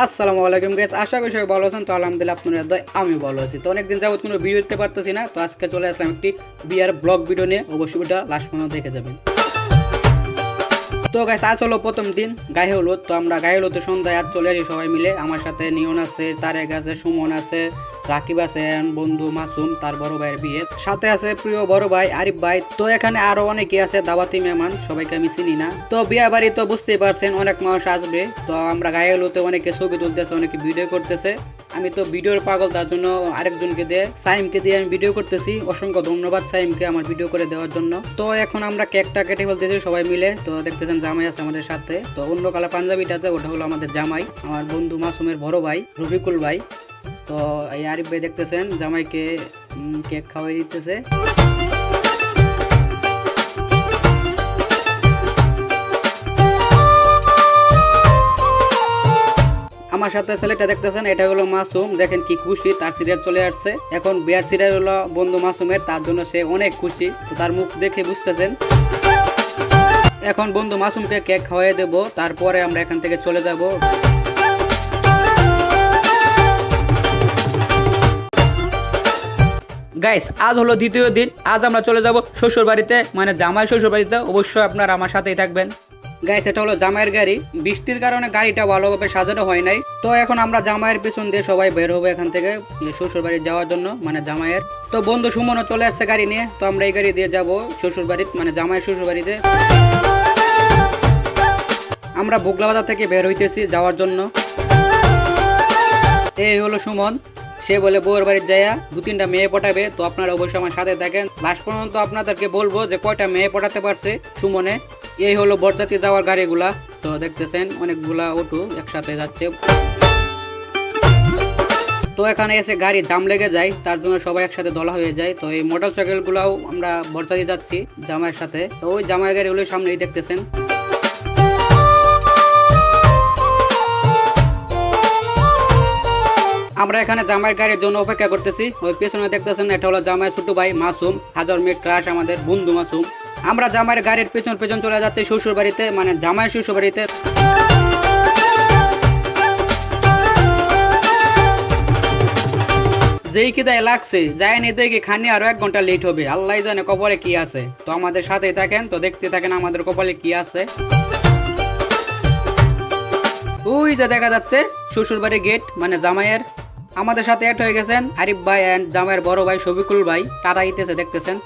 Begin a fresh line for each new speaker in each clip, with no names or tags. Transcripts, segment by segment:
আসসালামু আলাইকুম গাইস, আশা করি সবাই ভালো আছেন। তো আলহামদুলিল্লাহ আপনাদের দয় আমি ভালো আছি। তো অনেকদিন যাবত কোনো ভিডিও দিতে পারতেছি না, তো আজকে চলে আসলাম একটি বিয়ার ব্লগ ভিডিও নিয়ে। অবশ্যই ভিডিওটা লাস্ট পর্যন্ত দেখে যাবেন। তো গাইস, আজ হলো প্রথম দিন গায়ে হলুদ। তো আমরা গায়ে হলুদ সন্ধ্যায় আজ চলে আসি সবাই মিলে। আমার সাথে নিয়ন আছে, তারেক আছে, সুমন আছে, রাকিব আছে, বন্ধু মাসুম তার বড় ভাইয়ের বিয়ে, সাথে আছে প্রিয় বড় ভাই আরিফ ভাই। তো এখানে আরো অনেকে আছে দাওয়াতি মেহমান, সবাইকে আমি চিনি না। তো বিয়া বাড়ি তো বুঝতেই পারছেন অনেক মানুষ আসবে। তো আমরা গায়ে হলুদে অনেকে ছবি তুলতেছে, অনেকে ভিডিও করতেছে। আমি তো ভিডিওর পাগল, তার জন্য আরেকজনকে দিয়ে সাইমকে দিয়ে আমি ভিডিও করতেছি। অসংখ্য ধন্যবাদ সাইমকে আমার ভিডিও করে দেওয়ার জন্য। তো এখন আমরা কেকটা কেটে ফেলতেছি সবাই মিলে। তো দেখতেছেন জামাই আছে আমাদের সাথে। তো অন্য কালার পাঞ্জাবিটাতে ওটা হলো আমাদের জামাই, আমার বন্ধু মাসুমের বড় ভাই রফিকুল ভাই। তো এই আরিফ ভাই দেখতেছেন জামাইকে কেক খাওয়াই দিতেছে। আমার সাথে ছেলেটা দেখতেছেন, এটা হলো মাসুম। দেখেন কি খুশি, তার সিরিয়াল চলে আসছে। এখন বিয়ার সিরিয়াল হলো বন্ধু মাসুমের, তার জন্য সে অনেক খুশি। তো তার মুখ দেখে বুঝতেছেন। এখন বন্ধু মাসুমকে কেক খাওয়াই দেব, তারপরে আমরা এখান থেকে চলে যাব। গাইস, আজ হলো দ্বিতীয় দিন। আজ আমরা চলে যাব শ্বশুর বাড়িতে, মানে জামাই শ্বশুর বাড়িতে। অবশ্যই আপনারা আমার সাথেই থাকবেন। গাইস, এটা হলো জামাইয়ের গাড়ি। বৃষ্টির কারণে গাড়িটা ভালোভাবে সাজানো হয় নাই। তো এখন আমরা জামাইয়ের পিছন দিয়ে সবাই বের হবো এখান থেকে শ্বশুর বাড়ি যাওয়ার জন্য, মানে জামাইয়ের। তো বন্ধু সুমনও চলে আসছে গাড়ি নিয়ে। তো আমরা এই গাড়ি দিয়ে যাব শ্বশুর বাড়ি, মানে জামাইয়ের শ্বশুর বাড়িতে। আমরা বুগলা বাজার থেকে বের হইতেছি যাওয়ার জন্য। এই হলো সুমন, সে বলে বউয়ের বাড়ি যাইয়া 2-3টা মেয়ে পটাবে। তো আপনারা অবশ্যই আমার সাথে থাকেন, লাস্ট পর্যন্ত আপনাদেরকে বলবো যে কয়টা মেয়ে পটাতে পারছে সুমনে। এই হলো বরযাত্রী যাওয়ার গাড়িগুলা। তো দেখতেছেন অনেকগুলা অটো একসাথে যাচ্ছে। তো এখানে এসে গাড়ি জাম লেগে যায়, তার জন্য সবাই একসাথে দলা হয়ে যায়। তো এই মোটর সাইকেল গুলাও আমরা বরযাত্রী যাচ্ছি জামাইয়ের সাথে। তো ওই জামাইয়ের গাড়িগুলো সামনেই দেখতেছেন। আমরা এখানে জামাইয়ের গাড়ির জন্য অপেক্ষা করতেছি। ওই পেছনে দেখতেছেন, এটা হলো জামাইয়ের ছোট ভাই মাসুম, হাজার মেয়ে ক্রাশ আমাদের বন্ধু মাসুম। আমরা জামাইয়ের গাড়ির পেছন চলে যাচ্ছি শ্বশুর বাড়িতে, মানে জামাইয়ের শ্বশুর বাড়িতে। যেই কিদায় লাগছে যায়নি দেখি খানি আরো 1 ঘন্টা লেট হবে। আল্লাহ জানে কপালে কি আছে। তো আমাদের সাথেই থাকেন, তো দেখতে থাকেন আমাদের কপালে কি আছে। ওই যে দেখা যাচ্ছে শ্বশুর বাড়ির গেট, মানে জামাইয়ের। আমাদের সাথে অ্যাড হয়ে গেছেন আরিফ ভাই এন্ড জামাইয়ের বড় ভাই শফিকুল ভাই। টাটা দিতেছে দেখতেছেন।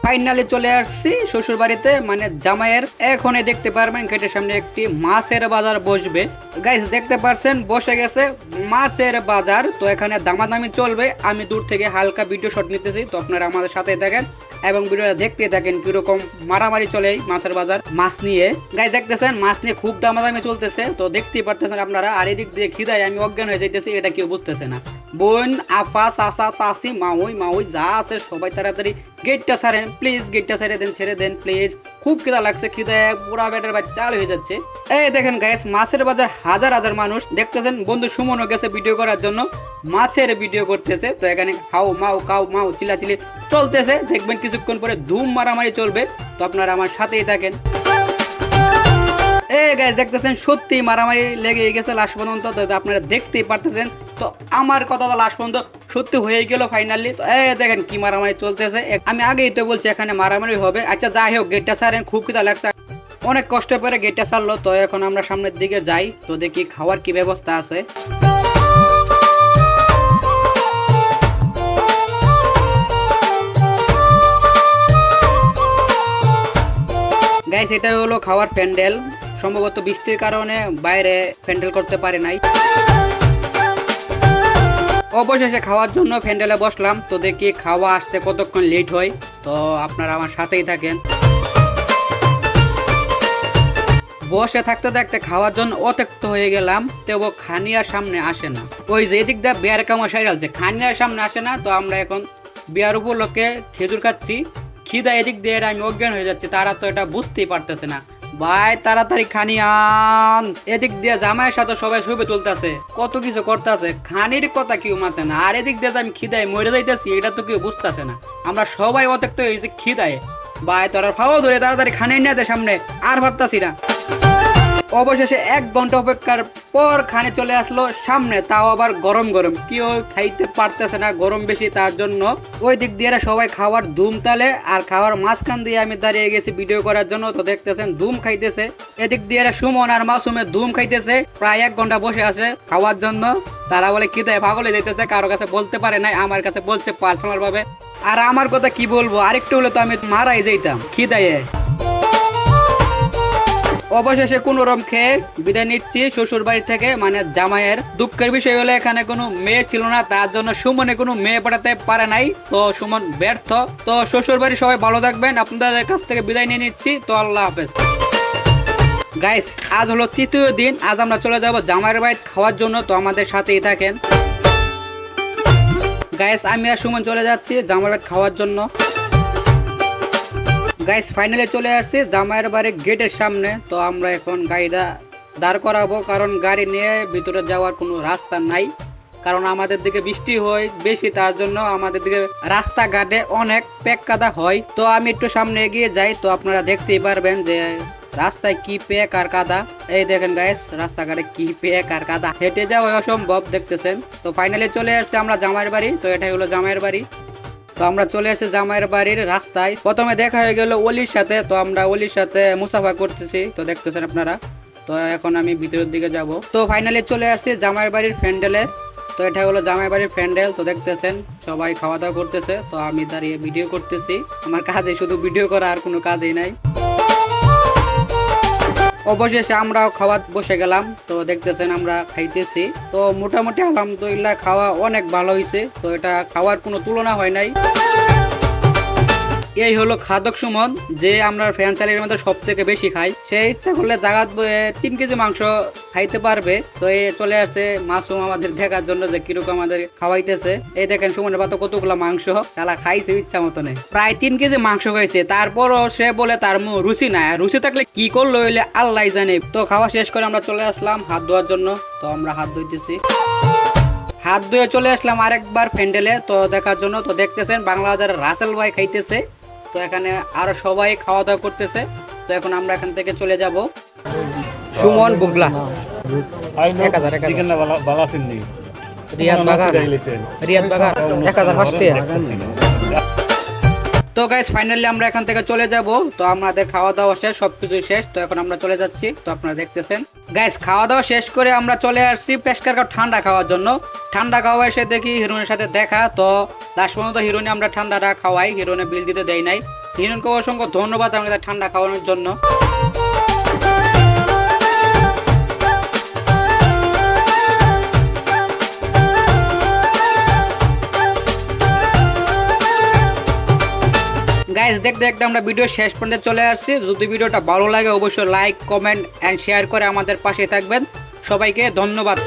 ফাইনালি চলে আসছি শ্বশুর বাড়িতে, মানে জামাইয়ের। এখনই দেখতে পারবেন গেটের সামনে একটি মাছের বাজার বসবে। গাইস, দেখতে পারছেন বসে গেছে মাছের বাজার। তো এখানে দামাদামি চলবে। আমি দূর থেকে হালকা ভিডিও শট নিতেছি, তো আপনারা আমাদের সাথে থাকেন এবং ভিডিওটা দেখতে থাকেন কিরকম মারামারি চলে মাছের বাজার মাছ নিয়ে। গাইস, দেখতেছেন মাছ নিয়ে খুব দামাদামি চলতেছে। তো দেখতেই পারতেছেন আপনারা। আর এদিক দিয়ে খিদায় আমি অজ্ঞান হয়ে যাইতেছি, এটা কেউ বুঝতেছে না। বোন, আফা, চাচা, চাচি, মাউই যা আছে সবাই তাড়াতাড়ি গেটটা ছাড়েন প্লিজ, গেটটা ছেড়ে দেন প্লিজ। খুব খিদা লাগছে, খিদায় পুরা পেটের ভাই চাল হয়ে যাচ্ছে। এই দেখেন গাইস, মাছের বাজার হাজার হাজার মানুষ দেখতেছেন। বন্ধু সুমনও গেছে ভিডিও করার জন্য, মাছের ভিডিও করতেছে। তো এখানে হাউ মাউ কাউ মাউ চিলাচিলি চলতেছে। দেখবেন কিছুক্ষণ পরে ধুম মারামারি চলবে। তো আপনারা আমার সাথেই থাকেন। এই গাইস, দেখতেছেন সত্যি মারামারি লেগে গেছে লাস্ট পর্যন্ত। তো আপনারা দেখতেই পারতেছেন। তো আমার কথা তো লাস্ট পর্যন্ত সত্যি হয়ে গেল ফাইনালি। তো এই দেখেন কি মারামারি চলতেছে। আমি আগেই তো বলছি এখানে মারামারি হবে। আচ্ছা যাই হোক, গেটটা ছাড়েন, খুব খিদা লাগছে। অনেক কষ্ট করে গেটটা ছাড়লো। তো এখন আমরা সামনের দিকে যাই, তো দেখি খাওয়ার কি ব্যবস্থা আছে। গাইস, এটা হলো খাওয়ার প্যান্ডেল। সম্ভবত বৃষ্টির কারণে বাইরে প্যান্ডেল করতে পারে নাই। অবশেষে খাওয়ার জন্য প্যান্ডেলে বসলাম। তো দেখি খাওয়া আসতে কতক্ষণ লেট হয়। তো আপনারা আমার সাথেই থাকেন। বসে থাকতে থাকতে খাওয়ার জন্য অত্যক্ত হয়ে গেলাম। তবু খানিয়ার সামনে আসে না। ওই যে এদিক দিয়ে বিয়ার কামা সাইডালছে, খানিয়ার সামনে আসে না। তো আমরা এখন বিয়ার উপলক্ষে খেজুর খাচ্ছি। খিদা এদিক দিয়ে আমি অজ্ঞান হয়ে যাচ্ছি, তারা তো এটা বুঝতেই পারতেছে না। ভাই তাড়াতাড়ি খানিয়ান। এদিক দিয়ে জামাইয়ের সাথে সবাই ছবি তুলতেছে, কত কিছু করতেছে, খানির কথা কেউ মাতে না। আর এদিক দিয়ে আমি খিদায় মরে যাইতেছি, এটা তো কেউ বুঝতেছে না। আমরা সবাই অত্যক্ত হয়েছি খিদায়। ভাই তোরা ফাও ধরে তাড়াতাড়ি খানিয়ে নিয়ে সামনে, আর ভাবতাছি না। অবশেষে 1 ঘন্টা অপেক্ষার পর খানে চলে আসলো সামনে, তাও আবার গরম গরম। কেউ খাইতে পারতেছে না, গরম বেশি, তার জন্য ওই দিক দিয়ে সবাই খাওয়ার ধুম তালে, আর খাওয়ার মাঝখান দিয়ে আমি দাঁড়িয়ে গেছি ভিডিও করার জন্য। তো দেখতেছেন ধুম খাইতেছে, এদিক দিয়ে সুমন আর মাসুমে ধুম খাইতেছে, প্রায় 1 ঘন্টা বসে আছে খাওয়ার জন্য। তারা বলে খিদায় পাগলে যাইতেছে, কারো কাছে বলতে পারে নাই, আমার কাছে বলছে পার্সোনাল ভাবে। আর আমার কথা কি বলবো, আরেকটু হলে তো আমি মারাই যাইতাম খিদায়। অবশেষে কোনোরকম খেয়ে বিদায় নিচ্ছি শ্বশুর বাড়ি থেকে, মানে জামাইয়ের। দুঃখের বিষয় হলো এখানে কোনো মেয়ে ছিল না, তার জন্য সুমনে কোনো মেয়ে পাঠাতে পারে নাই, তো সুমন ব্যর্থ। তো শ্বশুর বাড়ি সবাই ভালো থাকবেন, আপনাদের কাছ থেকে বিদায় নিয়ে নিচ্ছি। তো আল্লাহ হাফেজ গাইস। আজ হলো 3য় দিন, আজ আমরা চলে যাব জামাইয়ের বাড়ি খাওয়ার জন্য, তো আমাদের সাথেই থাকেন গাইস। আমি আর সুমন চলে যাচ্ছি জামাইয়ের বাড়ি খাওয়ার জন্য। গাইস ফাইনালি চলে আসছি জামাইয়ের বাড়ির গেটের সামনে। তো আমরা এখন গাড়িটা দাঁড় করাবো, কারণ গাড়ি নিয়ে ভিতরে যাওয়ার কোনো রাস্তা নাই, কারণ আমাদের দিকে বৃষ্টি হয় বেশি, তার জন্য আমাদের দিকে রাস্তাঘাটে অনেক প্যাক কাদা হয়। তো আমি একটু সামনে এগিয়ে যাই, তো আপনারা দেখতেই পারবেন যে রাস্তায় কি প্যাক আর কাদা। এই দেখেন গাইস, রাস্তাঘাটে কি প্যাক আর কাদা, হেঁটে যাওয়া অসম্ভব, দেখতেছেন। তো ফাইনালি চলে আসছে আমরা জামাইয়ের বাড়ি। তো এটাই হলো জামাইয়ের বাড়ি। তো আমরা চলে এসেছি জামাইয়ের বাড়ির রাস্তায়। প্রথমে দেখা হয়ে গেল অলির সাথে, তো আমরা অলির সাথে মুসাফা করতেছি, তো দেখতেছেন আপনারা। তো এখন আমি ভিতরের দিকে যাব। তো ফাইনালি চলে আসছি জামাইয়ের বাড়ির প্যান্ডেলে। তো এটা হলো জামাইয়ের বাড়ির প্যান্ডেল। তো দেখতেছেন সবাই খাওয়া দাওয়া করতেছে, তো আমি দাঁড়িয়ে ভিডিও করতেছি। আমার কাজে শুধু ভিডিও করা, আর কোনো কাজই নাই। অবশেষে আমরাও খাওয়া বসে গেলাম। তো দেখতেছেন আমরা খাইতেছি। তো মোটামুটি আলহামদুলিল্লাহ খাওয়া অনেক ভালো হয়েছে। তো এটা খাওয়ার কোনো তুলনা হয় নাই। এই হলো খাদক সুমন, যে আমরা ফ্যানচালির মধ্যে সব থেকে বেশি খাই। সে ইচ্ছা করলে জাগাত 3 কেজি মাংস খাইতে পারবে। তো এই চলে আসছে মাসুম আমাদের দেখার জন্য যে কিরকম আমাদের খাওয়াইতেছে। এই দেখেন সুমনের পাতা কতগুলো মাংস তারা খাইছে ইচ্ছা মতনে, প্রায় 3 কেজি মাংস খাইছে। তারপরও সে বলে তার রুচি নাই, রুচি থাকলে কি করলো হইলে আল্লাহ জানে। তো খাওয়া শেষ করে আমরা চলে আসলাম হাত ধোয়ার জন্য। তো আমরা হাত ধুইতেছি, হাত ধুয়ে চলে আসলাম আরেকবার প্যান্ডেলে তো দেখার জন্য। তো দেখতেছেন বাংলাবাজারের রাসেল ভাই খাইতেছে। তো এখানে আরো সবাই খাওয়া দাওয়া করতেছে। তো এখন আমরা এখান থেকে চলে যাব। সুমন বুগলা রিয়াদ বাগান 1000 তো গাইস ফাইনালি আমরা এখান থেকে চলে যাব। তো আমাদের খাওয়া দাওয়া শেষ, সবকিছু শেষ। তো এখন আমরা চলে যাচ্ছি। তো আপনারা দেখতেছেন গাইস খাওয়া দাওয়া শেষ করে আমরা চলে আসছি পেশকারগাঁও ঠান্ডা খাওয়ার জন্য। ঠান্ডা খাওয়া এসে দেখি হিরোইনের সাথে দেখা। তো লাস্ট পর্যন্ত হিরোইনে আমরা ঠান্ডাটা খাওয়াই, হিরোইনে বিল দিতে দেয় নাই। হিরোইনকে অসংখ্য ধন্যবাদ আমাদের ঠান্ডা খাওয়ানোর জন্য। গাইস দেখতে দেখতে আমরা ভিডিও শেষ পর্যন্ত চলে আসছি। যদি ভিডিওটা ভালো লাগে অবশ্যই লাইক, কমেন্ট এন্ড শেয়ার করে আমাদের পাশে থাকবেন। সবাইকে ধন্যবাদ।